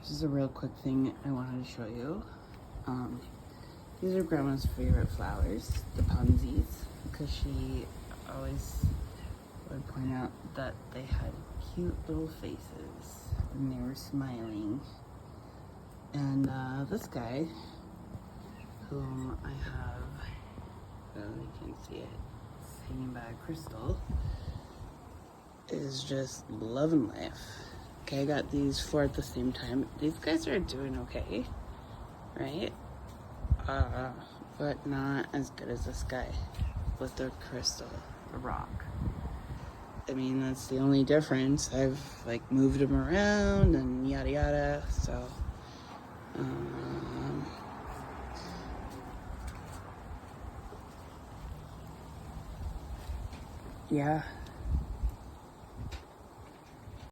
Just a real quick thing I wanted to show you. These are Grandma's favorite flowers, the pansies, because she always would point out that they had cute little faces and they were smiling. And this guy, whom I have, you can see it, hanging by a crystal, is just loving life. Okay, I got these 4 at the same time. These guys are doing okay, right? But not as good as this guy with the crystal, the rock. I mean, that's the only difference. I've like moved them around and yada yada, so yeah.